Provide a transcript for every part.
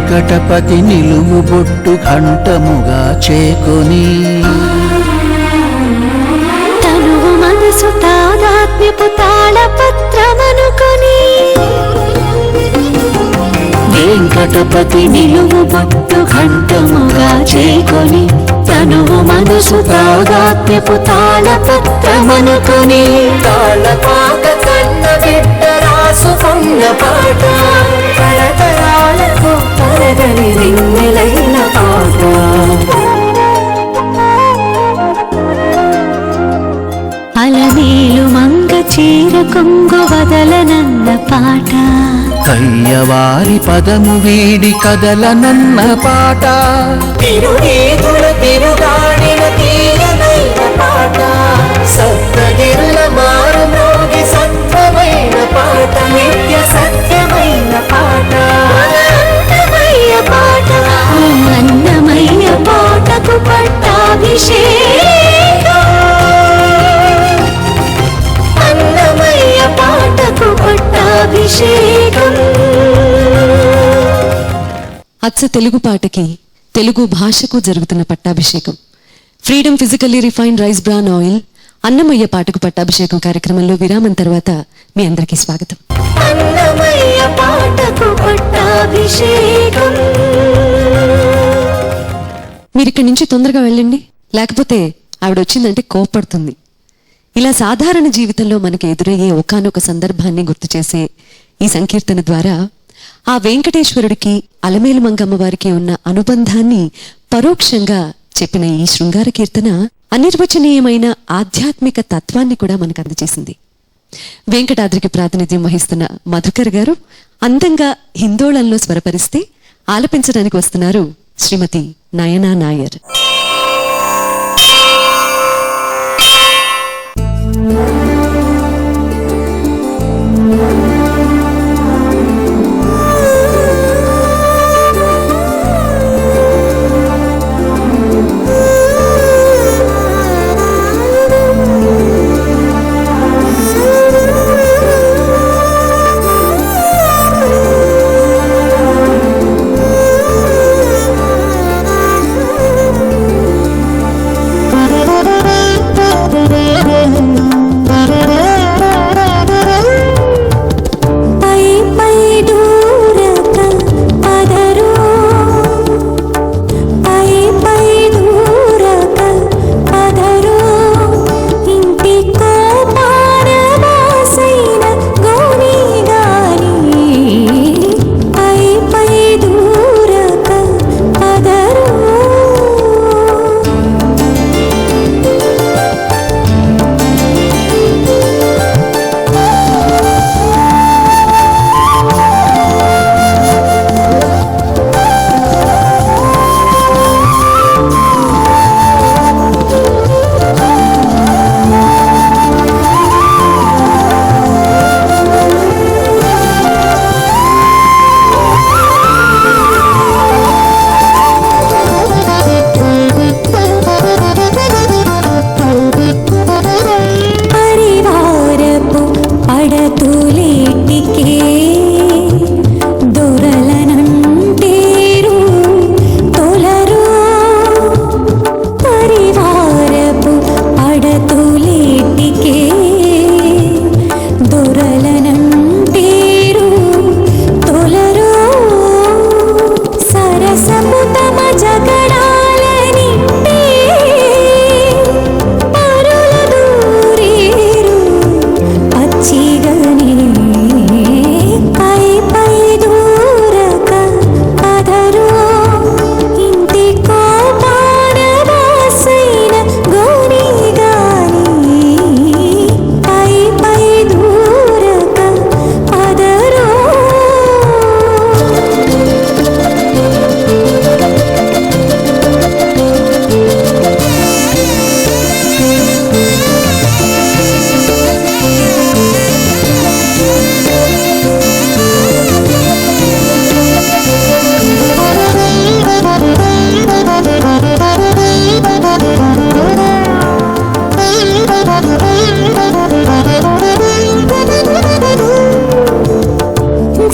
వెంకటపతి నిలువు బొట్టు ఘంటముగా చేకొని తనువు మనసు తాదాత్మ్యపు తాళపత్రమనుకొని వెంకటపతి నిలువు బొట్టు ఘంటముగా చేకొని తనువు మనసు తాదాత్మ్యపు తాళపత్రమనుకొని తాళపాక కన్న బిడ్డ రాసుకున్న పాట తరతరాలకు తరగని రింగిలైన పాట అలమేలు మంగ చీర కొంగు వదలనన్న పాట కయ్యవారి పదము వీడి కదలనన్న పాట తిరుగేతుల తిరుగాడిన తీయనైన పాట సప్తగిరుల మారుమోగి సత్యమైన పాట నిత్య సత్యమైన పాట అన్నమయ్య పాట అన్నమయ్య పాటకు పట్టాభిషేకం అన్నమయ్య పాటకు పట్టాభిషేకం అచ్చ తెలుగు పాటకి తెలుగు భాషకు జరుగుతున్న పట్టాభిషేకం freedom physically refined rice bran oil Annamayya పాటకు పట్టాభిషేకం కార్యక్రమంలో విరామం తర్వాత మీ అందరికీ స్వాగతం. అన్నమయ్య పాటకు పట్టాభిషేకం. మీరు ఇక్కడి నుంచి తొందరగా వెళ్ళండి, లేకపోతే ఆవిడ వచ్చిందంటే కోప్పడుతుంది. ఇలా సాధారణ జీవితంలో మనకి ఎదురయ్యే ఒకానొక సందర్భాన్ని గుర్తు చేసే ఈ సంకీర్తన ద్వారా ఆ వెంకటేశ్వరుడికి అలమేలు మంగమ్మ వారికి ఉన్న అనుబంధాన్ని పరోక్షంగా చెప్పిన ఈ శృంగార కీర్తన అనిర్వచనీయమైన ఆధ్యాత్మిక తత్వాన్ని కూడా మనకు అందజేసింది. వెంకటాద్రికి ప్రాతినిధ్యం వహిస్తున్న మధుకర్ గారు అందంగా హిందోళంలో స్వరపరిస్తే ఆలపించడానికి వస్తున్నారు శ్రీమతి నయనా నాయర్.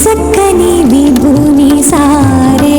చక్కని విభూని సారే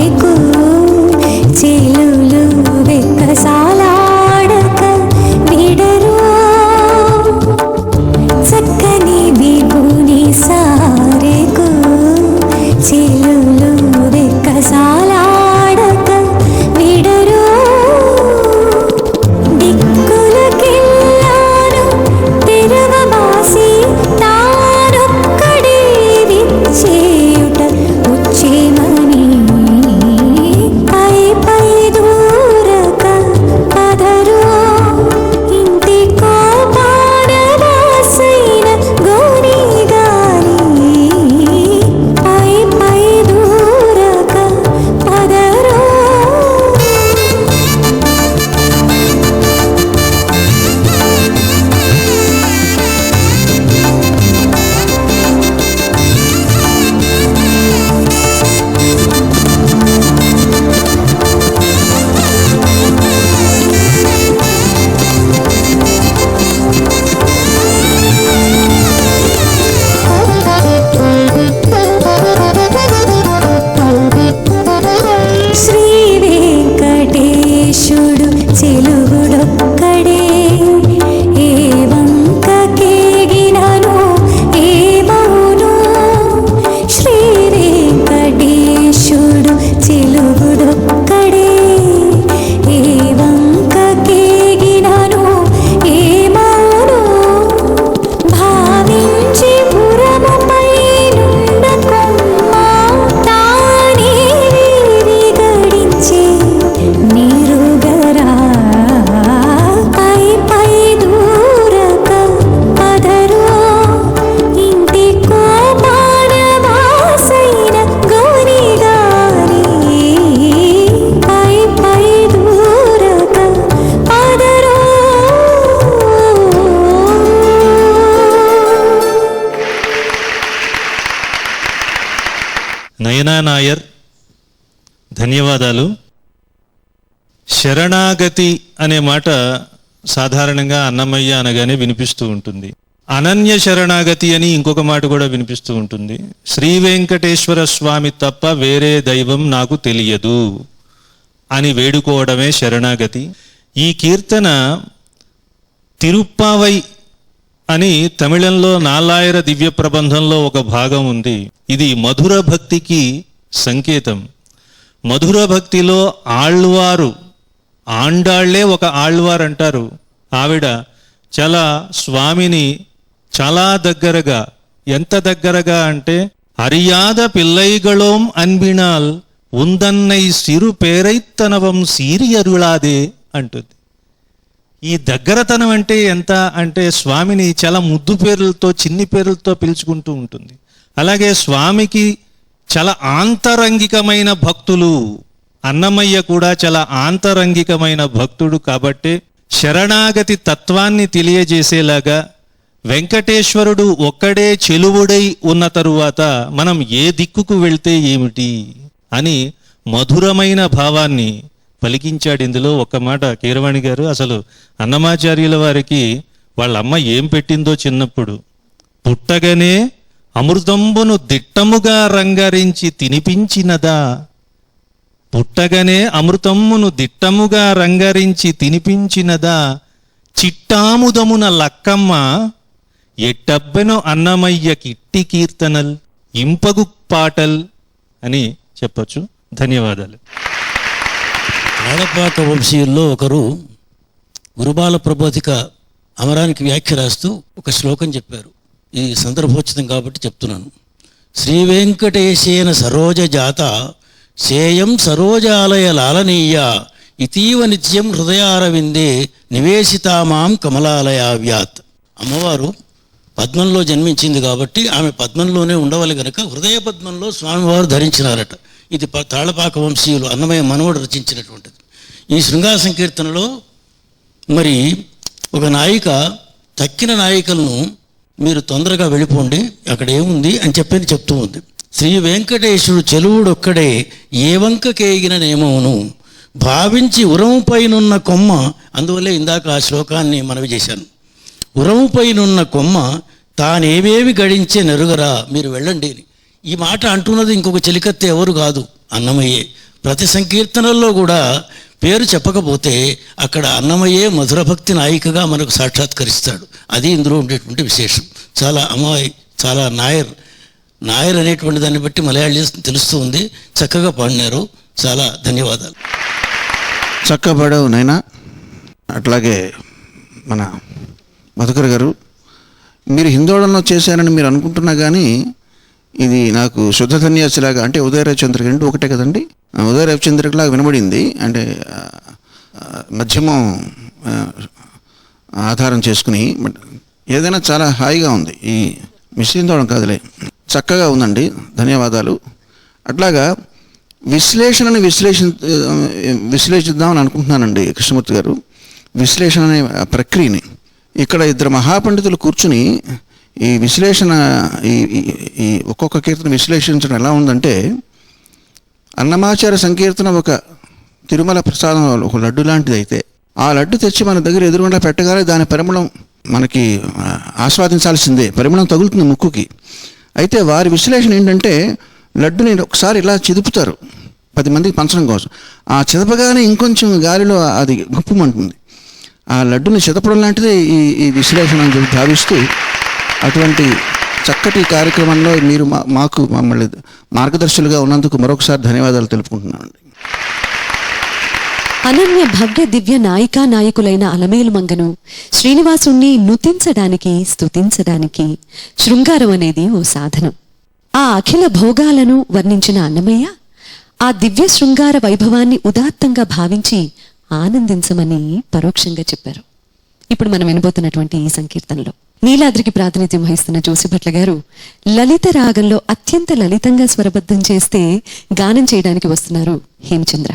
నయనా నాయర్, ధన్యవాదాలు. శరణాగతి అనే మాట సాధారణంగా అన్నమయ్య అనగానే వినిపిస్తూ ఉంటుంది. అనన్య శరణాగతి అని ఇంకొక మాట కూడా వినిపిస్తూ ఉంటుంది. శ్రీ వెంకటేశ్వర స్వామి తప్ప వేరే దైవం నాకు తెలియదు అని వేడుకోవడమే శరణాగతి. ఈ కీర్తన తిరుప్పావై అని తమిళంలో నాలాయర దివ్య ప్రబంధంలో ఒక భాగం ఉంది. ఇది మధుర భక్తికి సంకేతం. మధుర భక్తిలో ఆళ్వారు, ఆండాళ్లే ఒక ఆళ్వారు అంటారు. ఆవిడ చాలా స్వామిని చాలా దగ్గరగా, ఎంత దగ్గరగా అంటే అరియాద పిల్లైగళోం అన్బినాల్ ఉందన్నై సిరు పేరైత్తనవం సీరి అరుళాదే అంటుంది. ఈ దగ్గరతనం అంటే ఎంత అంటే స్వామిని చాలా ముద్దు పేర్లతో, చిన్ని పేర్లతో పిలుచుకుంటూ ఉంటుంది. అలాగే స్వామికి చాలా ఆంతరంగికమైన భక్తులు. అన్నమయ్య కూడా చాలా ఆంతరంగికమైన భక్తుడు. కాబట్టి శరణాగతి తత్వాన్ని తెలియజేసేలాగా వెంకటేశ్వరుడు ఒక్కడే చెలువుడై ఉన్న తరువాత మనం ఏ దిక్కుకు వెళ్తే ఏమిటి అని మధురమైన భావాన్ని పలికించాడు. ఇందులో ఒక్క మాట కీరవాణి గారు, అసలు అన్నమాచార్యుల వారికి వాళ్ళ అమ్మ ఏం పెట్టిందో చిన్నప్పుడు, పుట్టగానే అమృతంబును దిట్టముగా రంగరించి తినిపించినదా, పుట్టగానే అమృతమ్మును దిట్టముగా రంగరించి తినిపించినదా, చిట్టాముదమున లక్కమ్మ ఎట్టబ్బెనో అన్నమయ్య కిట్టి కీర్తనల్ ఇంపగు పాటల్ అని చెప్పచ్చు. ధన్యవాదాలు. తాళపాక వంశీయుల్లో ఒకరు గురుబాల ప్రబోధిక అమరానికి వ్యాఖ్య రాస్తూ ఒక శ్లోకం చెప్పారు. ఈ సందర్భోచితం కాబట్టి చెప్తున్నాను. శ్రీ వెంకటేశేన సరోజ జాత సేయం సరోజాలయ లాలనీయ ఇతీవ నిత్యం హృదయారవిందే నివేశితామాం కమలాలయావ్యాత్. అమ్మవారు పద్మంలో జన్మించింది కాబట్టి ఆమె పద్మంలోనే ఉండవాలి గనక హృదయ పద్మంలో స్వామివారు ధరించినారట. ఇది తాళపాక వంశీయులు అన్నమయ్య మనవడు రచించినటువంటిది. ఈ శృంగార సంకీర్తనలో మరి ఒక నాయిక తక్కిన నాయికలను మీరు తొందరగా వెళ్ళిపోండి, అక్కడ ఏముంది అని చెప్పని చెప్తూ ఉంది. శ్రీ వెంకటేశ్వరుడు చెలువుడొక్కడే ఏ వంకకేగిన నేమవును భావించి ఉరముపైనున్న కొమ్మ. అందువల్లే ఇందాక ఆ శ్లోకాన్ని మనవి చేశాను. ఉరముపైనున్న కొమ్మ తానేవేవి గడించే నెరుగరా, మీరు వెళ్ళండి. ఈ మాట అంటున్నది ఇంకొక చెలికత్తె ఎవరు కాదు, అన్నమయ్యే. ప్రతి సంకీర్తనల్లో కూడా పేరు చెప్పకపోతే అక్కడ అన్నమయ్యే మధురభక్తి నాయికగా మనకు సాక్షాత్కరిస్తాడు. అది ఇందులో ఉండేటువంటి విశేషం. చాలా అమ్మాయి, చాలా నాయర్ అనేటువంటి దాన్ని బట్టి మలయాళీ తెలుస్తూ ఉంది. చక్కగా పాడినారు. చాలా ధన్యవాదాలు. చక్కబడవు నైనా. అట్లాగే మన మధుకర్ గారు, మీరు హిందోళంలో చేశారని మీరు అనుకుంటున్నా కానీ ఇది నాకు శుద్ధ సన్యాసిలాగా, అంటే ఉదయ రవిచంద్రిక రెండు ఒకటే కదండి. ఉదయ రవిచంద్రికలాగా వినబడింది. అంటే మధ్యమం ఆధారం చేసుకుని ఏదైనా చాలా హాయిగా ఉంది. ఈ మిశ్రించడం కాదులే, చక్కగా ఉందండి. ధన్యవాదాలు. అట్లాగా విశ్లేషణని విశ్లేషిద్దామని అనుకుంటున్నానండి కృష్ణమూర్తి గారు. విశ్లేషణ అనే ప్రక్రియని ఇక్కడ ఇద్దరు మహాపండితులు కూర్చుని ఈ విశ్లేషణ, ఈ ఒక్కొక్క కీర్తన విశ్లేషించడం ఎలా ఉందంటే, అన్నమాచార్య సంకీర్తన ఒక తిరుమల ప్రసాదం ఒక లడ్డు లాంటిది అయితే, ఆ లడ్డు తెచ్చి మన దగ్గర ఎదురుగుండా పెట్టగానే దాని పరిమళం మనకి ఆస్వాదించాల్సిందే. పరిమళం తగులుతుంది ముక్కుకి. అయితే వారి విశ్లేషణ ఏంటంటే, లడ్డుని ఒకసారి ఇలా చిదుపుతారు 10 మందికి పంచడం కోసం. ఆ చిదపగానే ఇంకొంచెం గాలిలో అది గుప్పమంటుంది. ఆ లడ్డుని చిదపడం లాంటిదే ఈ విశ్లేషణ అని చెప్పి భావిస్తూ, అటువంటి చక్కటి కార్యక్రమంలో మీరు మాకు మమ్మల్ని మార్గదర్శులుగా ఉన్నందుకు మరొకసారి ధన్యవాదాలు తెలుపుకుంటున్నానండి. అనన్య భవ్య దివ్య నాయికా నాయకులైన అలమేలు మంగను శ్రీనివాసుణ్ణి నుతించడానికి, స్తుతించడానికి శృంగారం అనేది ఓ సాధనం. ఆ అఖిల భోగాలను వర్ణించిన అన్నమయ్య ఆ దివ్య శృంగార వైభవాన్ని ఉదాత్తంగా భావించి ఆనందించమని పరోక్షంగా చెప్పారు. ఇప్పుడు మనం వినబోతున్నటువంటి ఈ సంకీర్తనలో నీలాద్రికి ప్రాతినిధ్యం వహిస్తున్న జోసిభట్ల గారు లలిత రాగంలో అత్యంత లలితంగా స్వరబద్ధం చేస్తే గానం చేయడానికి వస్తున్నారు హేమచంద్ర.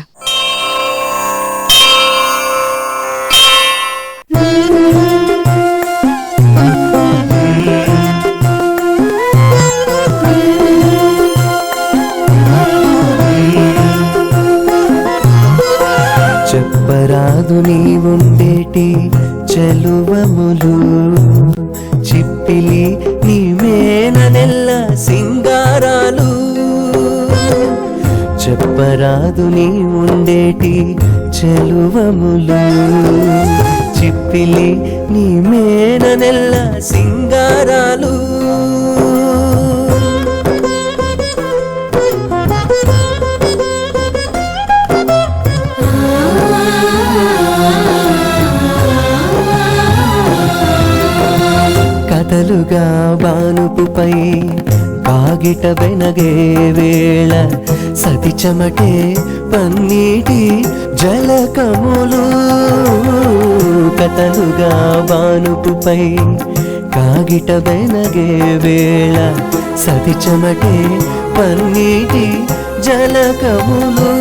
చెప్పరాదు నీ ఉండేటి చెలువములు చిప్పిలి నీ మేన నెల్ల సింగారాలు కథలుగా బానుపుపై కాగిట వెనగే వేళ సతి చెమటే పన్నీటి జలకములు కథలుగా బానుపుపై కాగిట వెనగే వేళ సతి చెమటే పన్నీటి జలకములు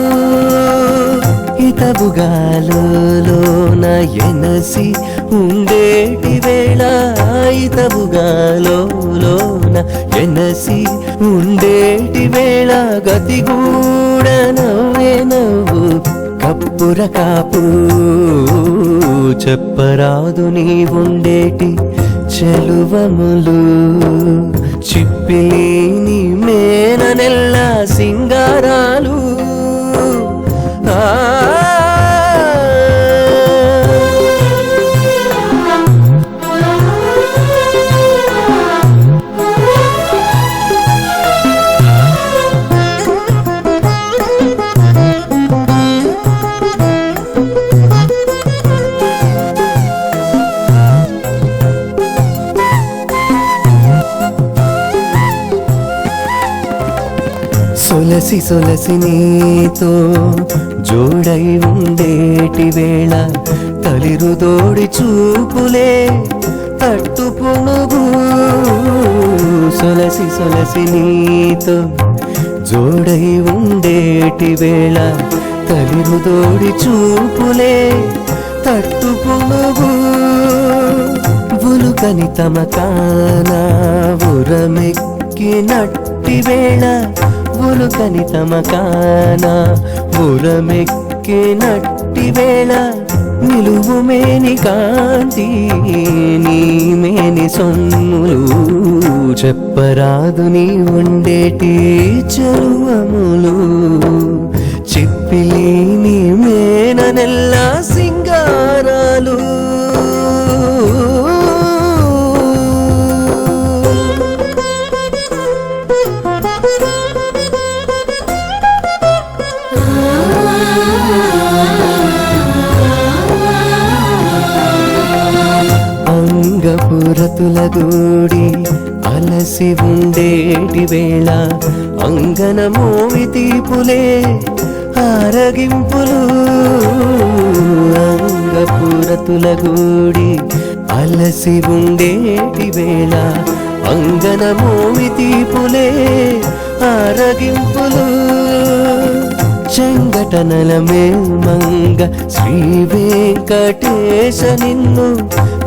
ఇతబుగాలోన ఎనసి ఉండేటి వేళ ఇతబుగాలోన ఎనసి ఉండేటి వేళ గతిగూడ నవ్వే నవ్వు కప్పుర కాపు చెప్పరాదు నీ ఉండేటి చెలువములు చిప్పిలి నీ మేన నెల్ల సింగారాలు సొలసి సొలసి నీతో జోడై ఉండేటి వేళ తలిరుదోడి చూపులే తట్టు పునుగు సొలసి సొలసి నీతో జోడై ఉండేటి వేళ తలిరుదోడి చూపులే తట్టు పునుగు ఉలుకని తమ కానా ఉరమెక్కినట్టి వేళ ఉలుకని తమ కానా ఉరమెక్కినట్టి వేళ నిలువు మేని కాంతి నీ మేని సొమ్ములు చెప్పరాదు నీ ఉండేటి చెరువములు చిప్పిలి నీ మేన నెల్ల సింగారాలు అంగపురతులగూడి అలసి ఉండేటి వేళ అంగన మోవి తీపులే ఆరగింపులు అంగపురతులగూడి అలసి ఉండేటి వేళ అంగన మోవి తీపులే ఆరగింపులు చెంగటనల మేల్మంగ శ్రీ వెంకటేశ నిన్ను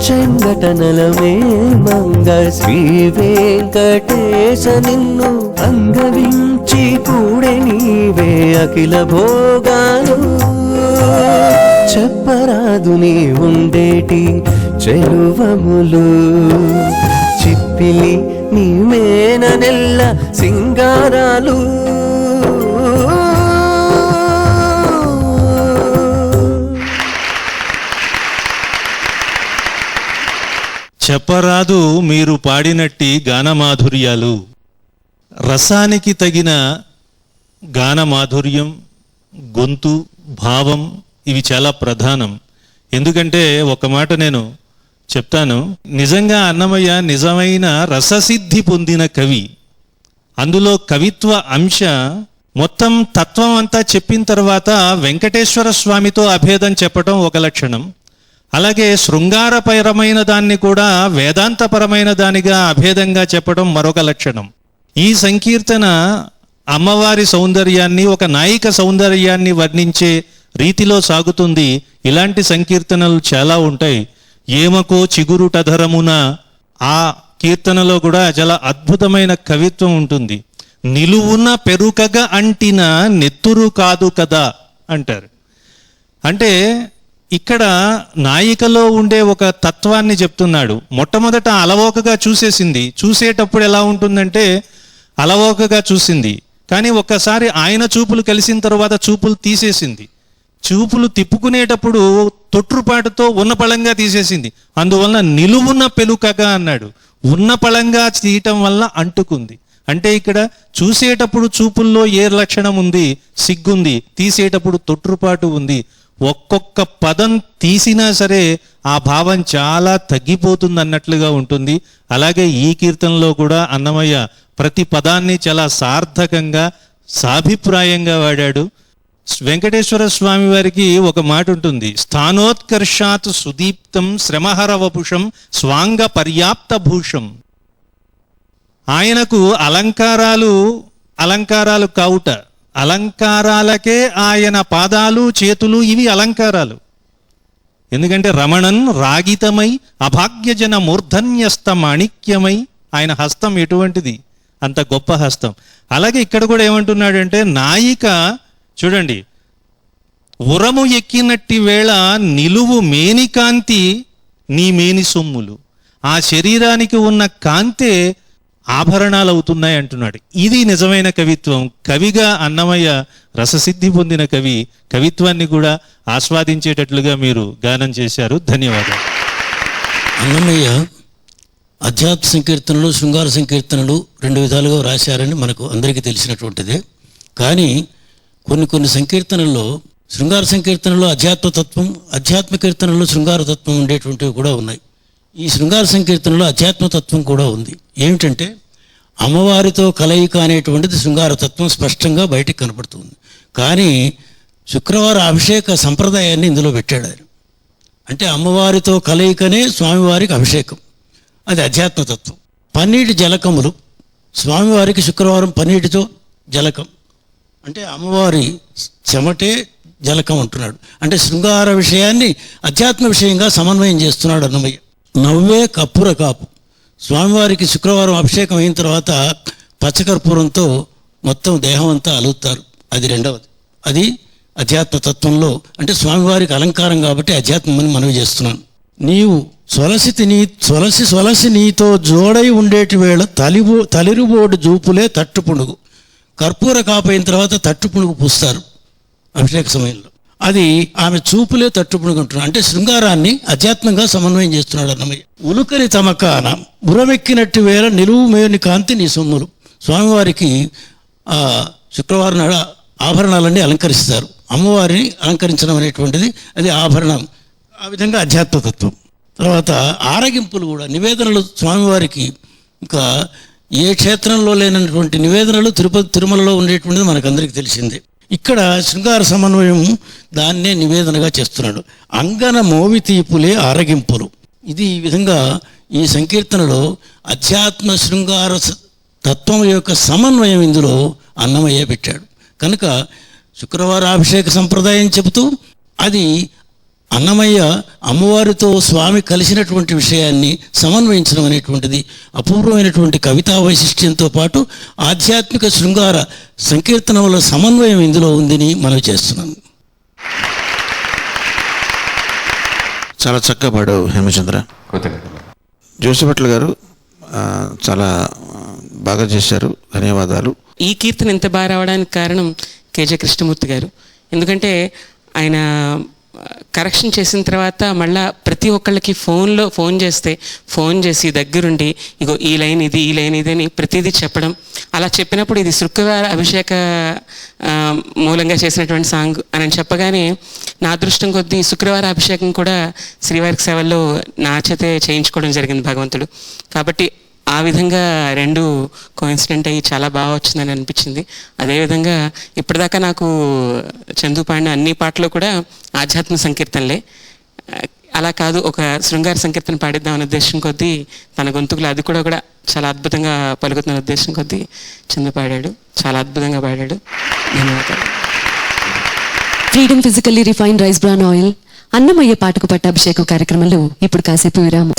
చెంగటనల మేల్మంగ శ్రీ వెంకటేశ నిన్ను అంగవించి కూడే నీవే అఖిల భోగాలు చెప్పరాదు నీ ఉండేటి చెలువములు చిప్పిలి నీ మేన నెల్ల సింగారాలు చెప్పరాదు మీరు పాడినట్టి గానమాధుర్యాలు. రసానికి తగిన గానమాధుర్యం, గొంతు, భావం ఇవి చాలా ప్రధానం. ఎందుకంటే ఒక మాట నేను చెప్తాను, నిజంగా అన్నమయ్య నిజమైన రససిద్ధి పొందిన కవి. అందులో కవిత్వ అంశ మొత్తం తత్వం అంతా చెప్పిన తర్వాత వెంకటేశ్వర స్వామితో అభేదం చెప్పటం ఒక లక్షణం, అలాగే శృంగారపరమైన దాన్ని కూడా వేదాంతపరమైన దానిగా అభేదంగా చెప్పడం మరొక లక్షణం. ఈ సంకీర్తన అమ్మవారి సౌందర్యాన్ని, ఒక నాయిక సౌందర్యాన్ని వర్ణించే రీతిలో సాగుతుంది. ఇలాంటి సంకీర్తనలు చాలా ఉంటాయి. ఏమకో చిగురుటధరమున ఆ కీర్తనలో కూడా చాలా అద్భుతమైన కవిత్వం ఉంటుంది. నిలువున పెరుకగా అంటిన నెత్తురు కాదు కదా అంటారు. అంటే ఇక్కడ నాయికలో ఉండే ఒక తత్వాన్ని చెప్తున్నాడు. మొట్టమొదట అలవోకగా చూసేసింది. చూసేటప్పుడు ఎలా ఉంటుందంటే అలవోకగా చూసింది, కానీ ఒక్కసారి ఆయన చూపులు కలిసిన తర్వాత చూపులు తీసేసింది. చూపులు తిప్పుకునేటప్పుడు తొట్రుపాటుతో ఉన్న పళంగా తీసేసింది. అందువలన నిలువున్న పెలుకగా అన్నాడు. ఉన్న పళంగా తీయటం వల్ల అంటుకుంది. అంటే ఇక్కడ చూసేటప్పుడు చూపుల్లో ఏ లక్షణం ఉంది? సిగ్గుంది. తీసేటప్పుడు తొట్రుపాటు ఉంది. ఒక్కొక్క పదం తీసినా సరే ఆ భావం చాలా తగ్గిపోతుంది అన్నట్లుగా ఉంటుంది. అలాగే ఈ కీర్తనలో కూడా అన్నమయ్య ప్రతి పదాన్ని చాలా సార్థకంగా సాభిప్రాయంగా వాడాడు. వెంకటేశ్వర స్వామి వారికి ఒక మాట ఉంటుంది, స్థానోత్కర్షాత్ సుదీప్తం శ్రమహర వపుషం స్వాంగ పర్యాప్త భూషం. ఆయనకు అలంకారాలు కావుట, అలంకారాలకే ఆయన పాదాలు చేతులు ఇవి అలంకారాలు. ఎందుకంటే రమణన్ రాగితమై అభాగ్యజన మూర్ధన్యస్త మాణిక్యమై, ఆయన హస్తం ఎటువంటిది, అంత గొప్ప హస్తం. అలాగే ఇక్కడ కూడా ఏమంటున్నాడంటే, నాయిక చూడండి, ఉరము ఎక్కినట్టి వేళ నిలువు మేనికాంతి నీ మేని సొమ్ములు. ఆ శరీరానికి ఉన్న కాంతే ఆభరణాలు అవుతున్నాయి అంటున్నాడు. ఇది నిజమైన కవిత్వం. కవిగా అన్నమయ్య రససిద్ధి పొందిన కవి. కవిత్వాన్ని కూడా ఆస్వాదించేటట్లుగా మీరు గానం చేశారు. ధన్యవాదాలు. అన్నమయ్య అధ్యాత్మ సంకీర్తనలు, శృంగార సంకీర్తనలు రెండు విధాలుగా రాశారని మనకు అందరికీ తెలిసినటువంటిదే. కానీ కొన్ని సంకీర్తనల్లో శృంగార సంకీర్తనలో అధ్యాత్మతత్వం, అధ్యాత్మ కీర్తనలో శృంగారతత్వం ఉండేటువంటివి కూడా ఉన్నాయి. ఈ శృంగార సంకీర్తనలో అధ్యాత్మతత్వం కూడా ఉంది. ఏమిటంటే అమ్మవారితో కలయిక అనేటువంటిది శృంగారతత్వం స్పష్టంగా బయటికి కనపడుతుంది. కానీ శుక్రవార అభిషేక సంప్రదాయాన్ని ఇందులో పెట్టాడు ఆయన. అంటే అమ్మవారితో కలయికనే స్వామివారికి అభిషేకం, అది అధ్యాత్మతత్వం. పన్నీటి జలకములు స్వామివారికి శుక్రవారం పన్నీటితో జలకం, అంటే అమ్మవారి చెమటే జలకం అంటున్నాడు. అంటే శృంగార విషయాన్ని అధ్యాత్మ విషయంగా సమన్వయం చేస్తున్నాడు అన్నమయ్య. నవ్వే కప్పుర కాపు, స్వామివారికి శుక్రవారం అభిషేకం అయిన తర్వాత పచ్చకర్పూరంతో మొత్తం దేహం అంతా అలుగుతారు. అది రెండవది. అది అధ్యాత్మతత్వంలో, అంటే స్వామివారికి అలంకారం కాబట్టి అధ్యాత్మని మనవి చేస్తున్నాను. నీవు సొలసి నీతో జోడై ఉండేటి వేళ తలిరుబోడు జూపులే తట్టు పుణుగు. కర్పూర కాపైన తర్వాత తట్టు పుణుగు పూస్తారు అభిషేక సమయంలో. అది ఆమె చూపులే తట్టు పుణుగు అంటున్నాడు. అంటే శృంగారాన్ని అధ్యాత్మంగా సమన్వయం చేస్తున్నాడు అన్నమయ్య. ఉలుకని తమకాన బురమెక్కినట్టు వేళ నిలువు మేని కాంతి నీ సొమ్ములు. స్వామివారికి శుక్రవారం నాడు ఆభరణాలన్నీ అలంకరిస్తారు. అమ్మవారిని అలంకరించడం అనేటువంటిది అది ఆభరణం. ఆ విధంగా అధ్యాత్మతత్వం. తర్వాత ఆరగింపులు కూడా, నివేదనలు స్వామివారికి ఇంకా ఏ క్షేత్రంలో లేనటువంటి నివేదనలు తిరుమలలో ఉండేటువంటిది మనకందరికీ తెలిసిందే. ఇక్కడ శృంగార సమన్వయం దాన్నే నివేదనగా చేస్తున్నాడు. అంగన మోవితీపులే ఆరగింపులు. ఇది ఈ విధంగా ఈ సంకీర్తనలో అధ్యాత్మ శృంగార తత్వం యొక్క సమన్వయం ఇందులో అన్నమయ్య పెట్టాడు. కనుక శుక్రవారాభిషేక సంప్రదాయం చెబుతూ అది అన్నమయ్య అమ్మవారితో స్వామి కలిసినటువంటి విషయాన్ని సమన్వయించడం అనేటువంటిది అపూర్వమైనటువంటి కవితా వైశిష్ట్యంతో పాటు ఆధ్యాత్మిక శృంగార సంకీర్తనల సమన్వయం ఇందులో ఉందని మనవి చేస్తున్నాను. చాలా చక్కగా పాడావు హేమచంద్ర. జోసిభట్ల గారు చాలా బాగా చేశారు. ధన్యవాదాలు. ఈ కీర్తన ఎంత బాగా రావడానికి కారణం కేజే కృష్ణమూర్తి గారు. ఎందుకంటే ఆయన కరెక్షన్ చేసిన తర్వాత మళ్ళీ ప్రతి ఒక్కళ్ళకి ఫోన్ చేసి దగ్గరుండి ఇగో ఈ లైన్ ఇది, ఈ లైన్ ఇది అని ప్రతిదీ చెప్పడం. అలా చెప్పినప్పుడు ఇది శుక్రవార అభిషేక మూలంగా చేసినటువంటి సాంగ్ అని చెప్పగానే నా అదృష్టం కొద్దీ శుక్రవార అభిషేకం కూడా శ్రీవారికి సేవల్లో నా చేతే చేయించుకోవడం జరిగింది భగవంతుడు. కాబట్టి ఆ విధంగా రెండు కోఇన్సిడెంట్ అయ్యి చాలా బాగా వచ్చిందని అనిపించింది. అదేవిధంగా ఇప్పటిదాకా నాకు చందు పాడిన అన్ని పాటలు కూడా ఆధ్యాత్మ సంకీర్తనలే. అలా కాదు, ఒక శృంగార సంకీర్తన పాడిద్దామనే ఉద్దేశం కొద్దీ తన గొంతుకులు అది కూడా చాలా అద్భుతంగా పలుకుతున్న ఉద్దేశం కొద్దీ చందు పాడాడు. చాలా అద్భుతంగా పాడాడు. ధన్యవాదాలు. Freedom physically refined rice bran oil Annamayya పాటకు పట్టాభిషేకం కార్యక్రమంలో ఇప్పుడు కాసేపు విరామం.